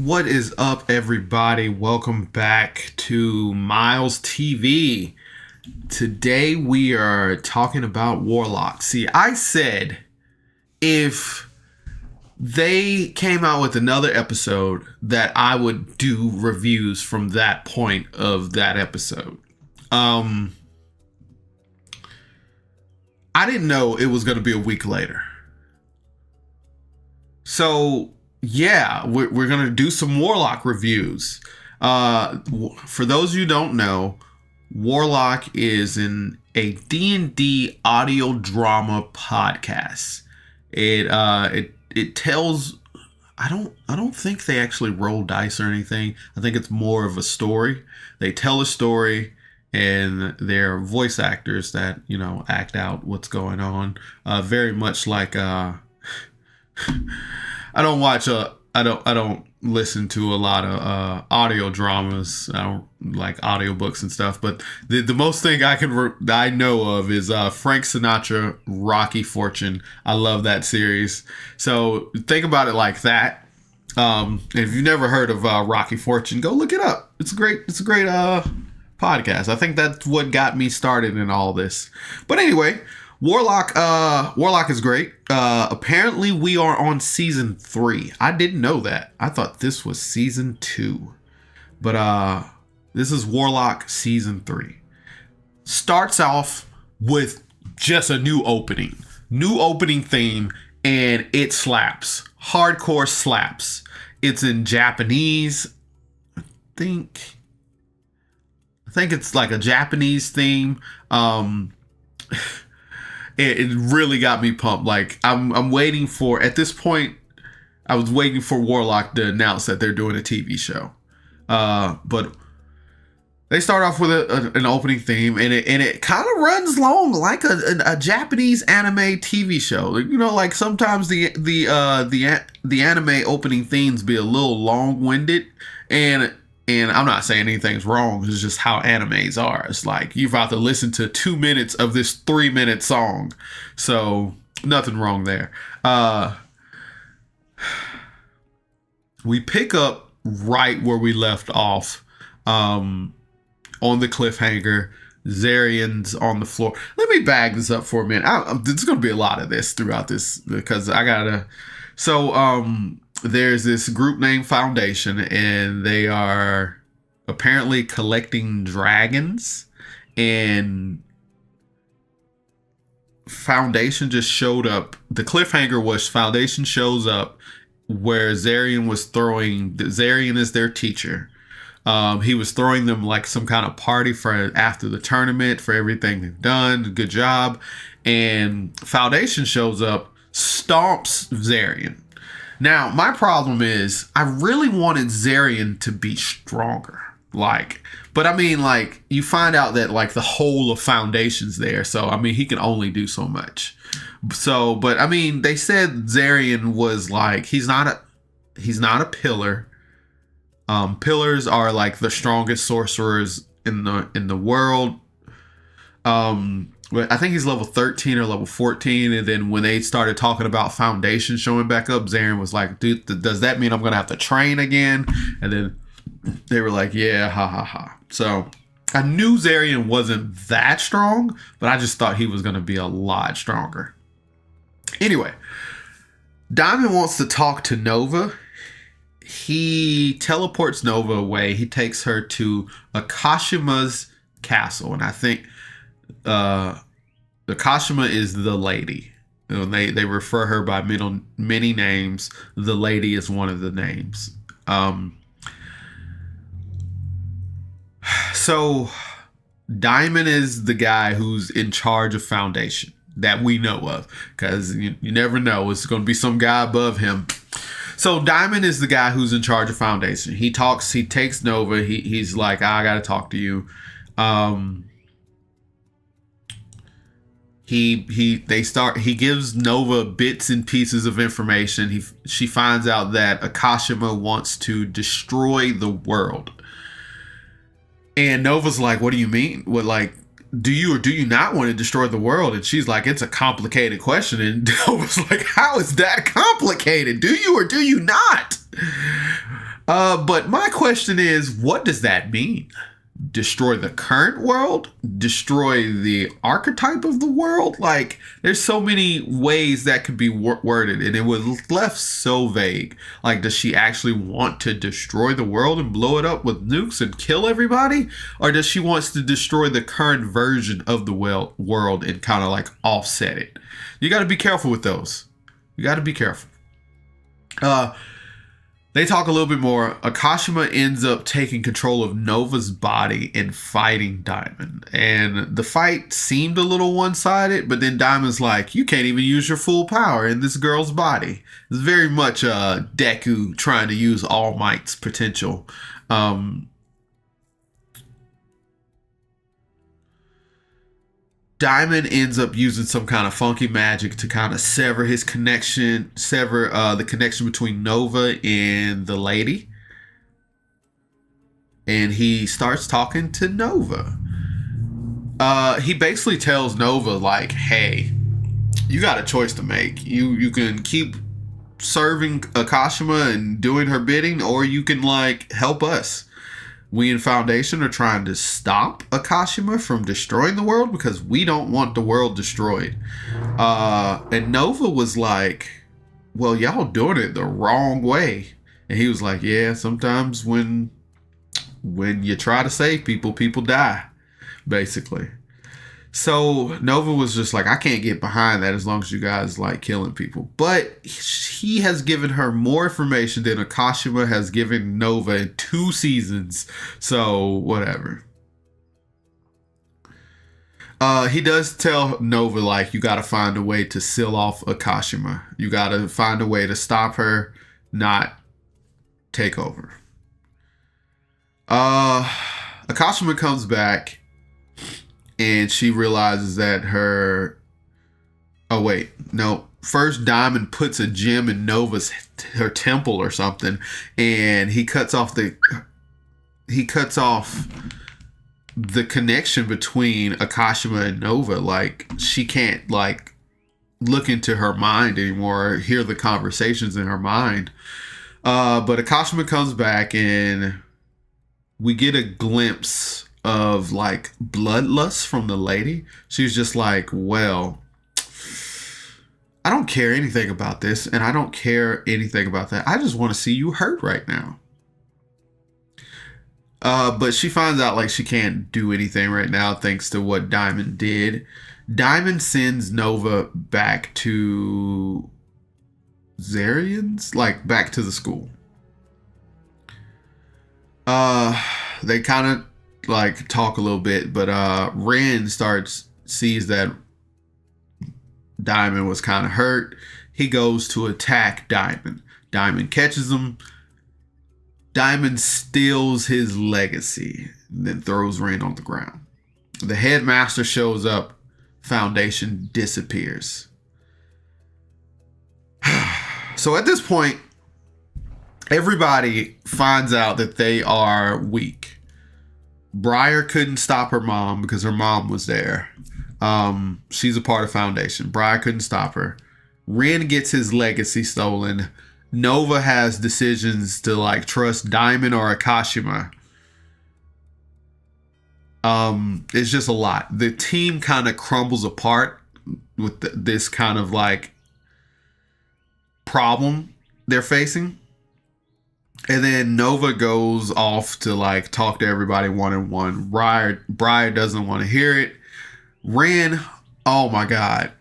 What is up, everybody? Welcome back to Miles TV. Today we are talking about Warlock. See, I said if they came out with another episode that I would do reviews from that point of that episode. I didn't know it was going to be a week later. So yeah, we're going to do some Warlock reviews. For those of you who don't know, Warlock is a D&D audio drama podcast. It tells, I don't think they actually roll dice or anything. I think it's more of a story. They tell a story and they're voice actors that, act out what's going on. Very much like I don't listen to a lot of audio dramas. I don't like audiobooks and stuff, but the most thing I know of is Frank Sinatra, Rocky Fortune. I love that series. So think about it like that. If you've never heard of Rocky Fortune, go look it up. It's a great podcast. I think that's what got me started in all this. But anyway, Warlock is great. Apparently we are on season 3. I didn't know that. I thought this was season 2. But this is Warlock season 3. Starts off with just a new opening theme, and it slaps. Hardcore slaps. It's in Japanese. I think it's like a Japanese theme. It really got me pumped. Like I'm waiting for, at this point, I was waiting for Warlock to announce that they're doing a TV show. But they start off with an opening theme, and it kind of runs long like a Japanese anime TV show. Like sometimes the anime opening themes be a little long-winded, and I'm not saying anything's wrong. It's just how animes are. It's like you're about to listen to 2 minutes of this 3-minute song. So nothing wrong there. We pick up right where we left off on the cliffhanger. Zarian's on the floor. Let me bag this up for a minute. There's going to be a lot of this throughout this because I got to... So, there's this group named Foundation, and they are apparently collecting dragons, and Foundation just showed up. The cliffhanger was Foundation shows up where Zarian was throwing. Zarian is their teacher. He was throwing them like some kind of party for after the tournament for everything they've done. Good job. And Foundation shows up, stomps Zarian. Now, my problem is I really wanted Zarian to be stronger. But I mean, you find out that the whole of Foundation's there. So, I mean, he can only do so much. So, but I mean, they said Zarian was he's not a pillar. Pillars are the strongest sorcerers in the world. But I think he's level 13 or level 14. And then when they started talking about Foundation showing back up, Zarian was like, dude, does that mean I'm going to have to train again? And then they were like, yeah, ha, ha, ha. So I knew Zarian wasn't that strong, but I just thought he was going to be a lot stronger. Anyway, Diamond wants to talk to Nova. He teleports Nova away. He takes her to Akashima's castle. And I think... Akashima is the lady. They refer her by many names. The lady is one of the names. So Diamond is the guy who's in charge of Foundation that we know of, because you never know. It's going to be some guy above him. So Diamond is the guy who's in charge of Foundation. He takes Nova. He's like, I got to talk to you. He gives Nova bits and pieces of information. She finds out that Akashima wants to destroy the world. And Nova's like, what do you mean? What, do you or do you not want to destroy the world? And she's like, it's a complicated question. And Nova's like, how is that complicated? Do you or do you not? But my question is, what does that mean? Destroy the current world? Destroy the archetype of the world? Like, there's so many ways that could be worded, and it was left so vague. Like, does she actually want to destroy the world and blow it up with nukes and kill everybody? Or does she wants to destroy the current version of the world and kind of like offset it? You got to be careful with those. You got to be careful. They talk a little bit more. Akashima ends up taking control of Nova's body and fighting Diamond. And the fight seemed a little one-sided, but then Diamond's like, you can't even use your full power in this girl's body. It's very much Deku trying to use All Might's potential. Diamond ends up using some kind of funky magic to kind of sever the connection between Nova and the lady. And he starts talking to Nova. He basically tells Nova, like, hey, you got a choice to make. You can keep serving Akashima and doing her bidding, or you can, like, help us. We in Foundation are trying to stop Akashima from destroying the world because we don't want the world destroyed. And Nova was like, well, y'all doing it the wrong way. And he was like, yeah, sometimes when you try to save people, people die, basically. So Nova was just like, I can't get behind that as long as you guys like killing people. But he has given her more information than Akashima has given Nova in 2 seasons. So whatever. He does tell Nova, like, you got to find a way to seal off Akashima. You got to find a way to stop her, not take over. Akashima comes back. And she realizes that first Diamond puts a gem in her temple or something, and he cuts off the connection between Akashima and Nova. Like, she can't like look into her mind anymore, or hear the conversations in her mind. But Akashima comes back, and we get a glimpse of like bloodlust from the lady. She's just like, well, I don't care anything about this, and I don't care anything about that. I just want to see you hurt right now. But she finds out like she can't do anything right now thanks to what Diamond did. Diamond sends Nova back to Zarian's, like back to the school. They kind of like talk a little bit, but Ren sees that Diamond was kind of hurt. He goes to attack Diamond. Diamond catches him. Diamond steals his legacy and then throws Ren on the ground. The headmaster shows up. Foundation disappears. So at this point, everybody finds out that they are weak. Briar couldn't stop her mom because her mom was there. She's a part of Foundation. Briar couldn't stop her. Ren gets his legacy stolen. Nova has decisions to like trust Diamond or Akashima. It's just a lot. The team kind of crumbles apart with this kind of like problem they're facing. And then Nova goes off to like talk to everybody one-on-one. Briar doesn't want to hear it. Ren, oh my God.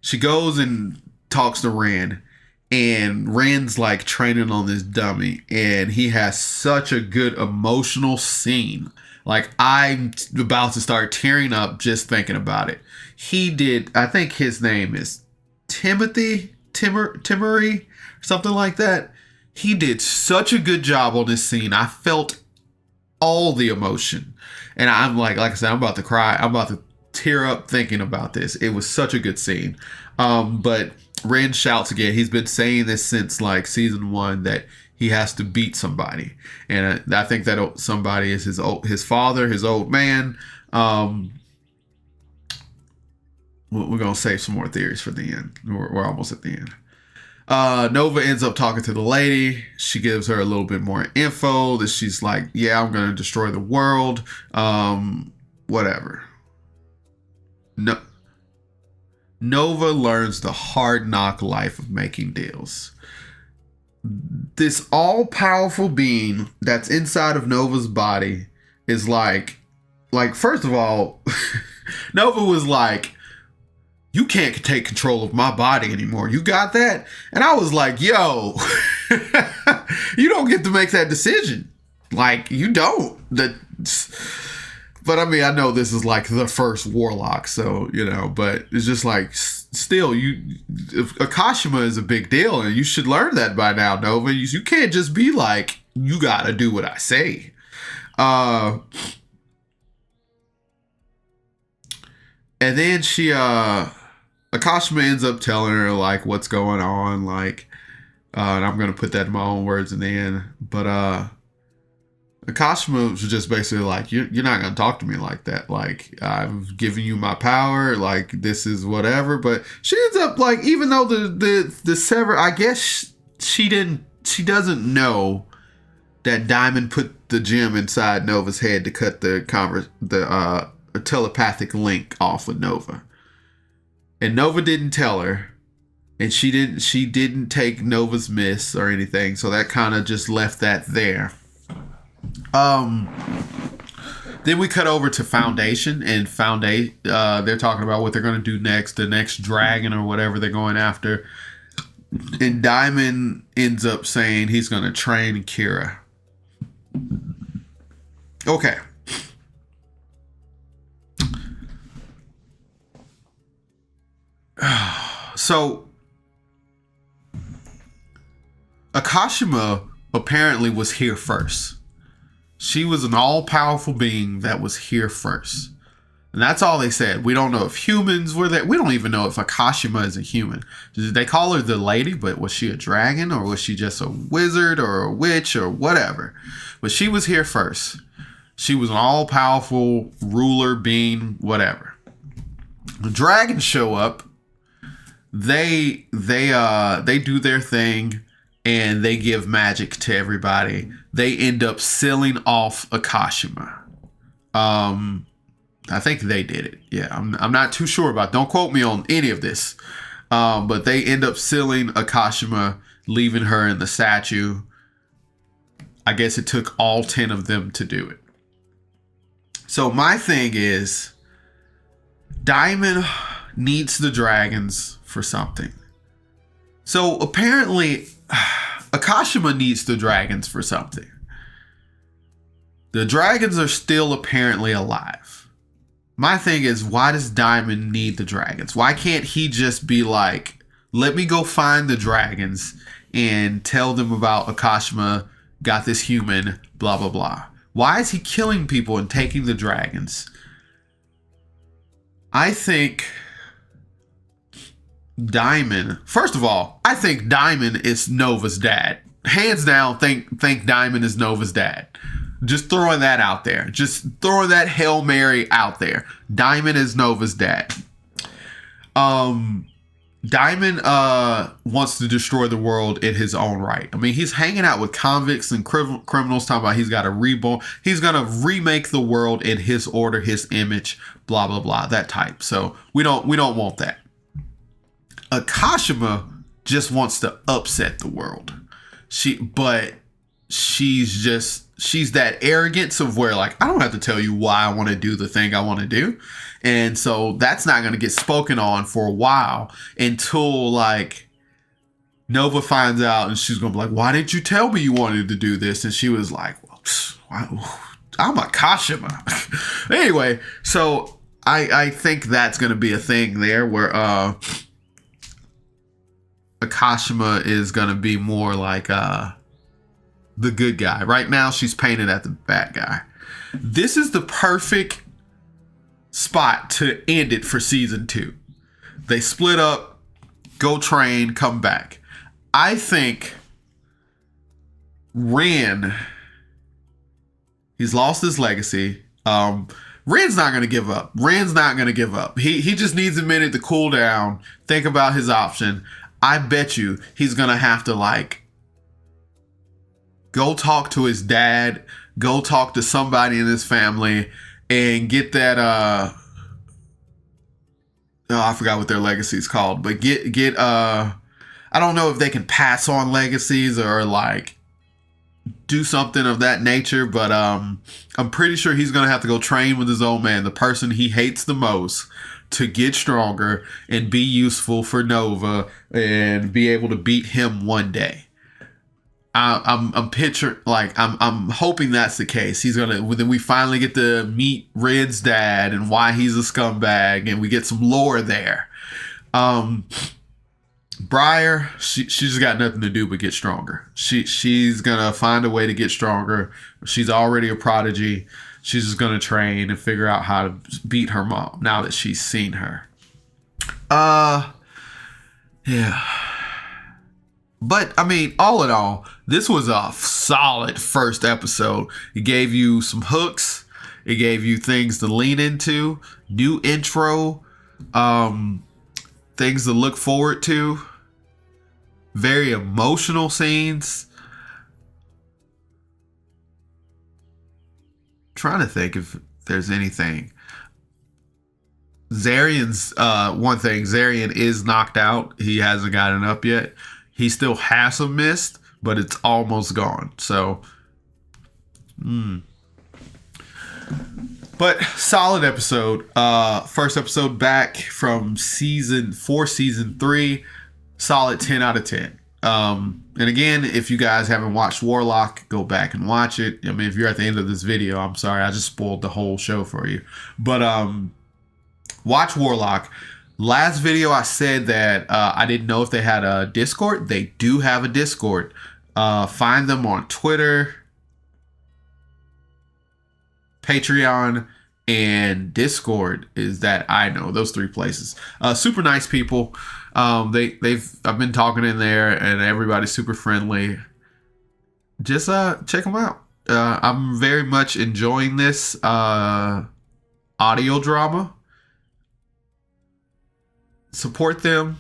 She goes and talks to Ren. And Ren's like training on this dummy. And he has such a good emotional scene. Like, I'm about to start tearing up just thinking about it. He did, I think his name is Timory, something like that. He did such a good job on this scene. I felt all the emotion. And I'm like I said, I'm about to cry. I'm about to tear up thinking about this. It was such a good scene. But Ren shouts again. He's been saying this since like season 1 that he has to beat somebody. And I think that somebody is his father, his old man. We're going to save some more theories for the end. We're almost at the end. Nova ends up talking to the lady. She gives her a little bit more info that she's like, yeah, I'm going to destroy the world. Whatever. No. Nova learns the hard knock life of making deals. This all-powerful being that's inside of Nova's body is like first of all, Nova was like, you can't take control of my body anymore. You got that? And I was like, yo, you don't get to make that decision. Like, you don't. But I mean, I know this is like the first Warlock, so, you know, but it's just like, still, Akashima is a big deal, and you should learn that by now, Nova. You can't just be like, you gotta do what I say. And then Akashima ends up telling her, like, what's going on, like, and I'm gonna put that in my own words in the end, but, Akashima was just basically like, you're not going to talk to me like that. Like, I've given you my power. Like, this is whatever. But she ends up, like, even though the sever, I guess she doesn't know that Diamond put the gem inside Nova's head to cut the telepathic link off with Nova. And Nova didn't tell her. And she didn't take Nova's miss or anything. So that kind of just left that there. Then we cut over to Foundation, and they're talking about what they're going to do next, the next dragon or whatever they're going after. And Diamond ends up saying he's going to train Kira. Okay. So, Akashima apparently was here first. She was an all-powerful being that was here first. And that's all they said. We don't know if humans were there. We don't even know if Akashima is a human. They call her the lady, but was she a dragon, or was she just a wizard or a witch or whatever? But she was here first. She was an all-powerful ruler being, whatever. The dragons show up. They do their thing, and they give magic to everybody. They end up sealing off Akashima. I think they did it. Yeah, I'm not too sure about it. Don't quote me on any of this. But they end up sealing Akashima, leaving her in the statue. I guess it took all 10 of them to do it. So my thing is, Diamond needs the dragons for something. So apparently, Akashima needs the dragons for something. The dragons are still apparently alive. My thing is, why does Diamond need the dragons? Why can't he just be like, let me go find the dragons and tell them about Akashima, got this human, blah, blah, blah. Why is he killing people and taking the dragons? I think Diamond, first of all, I think Diamond is Nova's dad. Hands down, think Diamond is Nova's dad. Just throwing that out there. Just throwing that Hail Mary out there. Diamond is Nova's dad. Diamond wants to destroy the world in his own right. I mean, he's hanging out with convicts and criminals, talking about he's got a reborn. He's going to remake the world in his order, his image, blah, blah, blah, that type. So we don't want that. Akashima just wants to upset the world. She's that arrogance of where, like, I don't have to tell you why I want to do the thing I want to do. And so that's not going to get spoken on for a while until, like, Nova finds out, and she's going to be like, why didn't you tell me you wanted to do this? And she was like, well, I'm Akashima. Anyway, so I think that's going to be a thing there where Akashima is going to be more like the good guy. Right now, she's painted as the bad guy. This is the perfect spot to end it for season 2. They split up, go train, come back. I think Ren, he's lost his legacy. Ren's not going to give up. He just needs a minute to cool down, think about his option. I bet you he's gonna have to like go talk to his dad, go talk to somebody in his family, and get that I forgot what their legacy is called, but get I don't know if they can pass on legacies or like do something of that nature, but I'm pretty sure he's gonna have to go train with his old man, the person he hates the most, to get stronger and be useful for Nova and be able to beat him one day. I'm picturing, like, I'm hoping that's the case. He's gonna, then we finally get to meet Red's dad and why he's a scumbag, and we get some lore there. Briar, she's just got nothing to do but get stronger. She's gonna find a way to get stronger. She's already a prodigy. She's just gonna train and figure out how to beat her mom now that she's seen her. Yeah. But, I mean, all in all, this was a solid first episode. It gave you some hooks. It gave you things to lean into. New intro. Things to look forward to. Very emotional scenes. Trying to think if there's anything. Zarian's, one thing, Zarian is knocked out. He hasn't gotten up yet. He still has some mist, but it's almost gone. So, But solid episode. First episode back from season 3. Solid 10 out of 10. And again, if you guys haven't watched Warlock, go back and watch it. I mean, if you're at the end of this video, I'm sorry, I just spoiled the whole show for you. But watch Warlock. Last video I said that I didn't know if they had a Discord. They do have a Discord. Find them on Twitter, Patreon, and Discord is that I know. Those 3 places. Super nice people. I've been talking in there and everybody's super friendly. Just check them out. I'm very much enjoying this audio drama. Support them.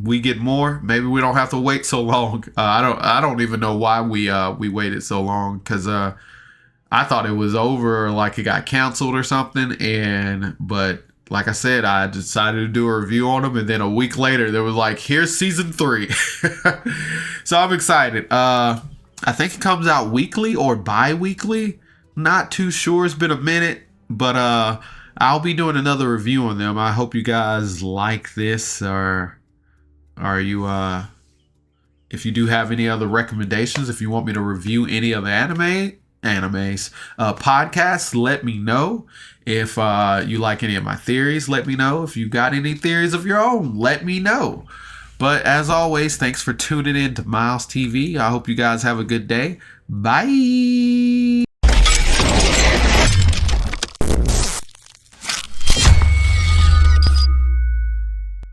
We get more. Maybe we don't have to wait so long. I don't even know why we waited so long, because I thought it was over, like it got canceled or something. But like I said, I decided to do a review on them, and then a week later there was like, here's season 3. So I'm excited. I think it comes out weekly or bi-weekly. Not too sure. It's been a minute, but I'll be doing another review on them. I hope you guys like this, or are you if you do have any other recommendations, if you want me to review any other animes, podcasts, let me know. If you like any of my theories, let me know. If you got any theories of your own, let me know. But as always, thanks for tuning in to Miles TV. I hope you guys have a good day. Bye.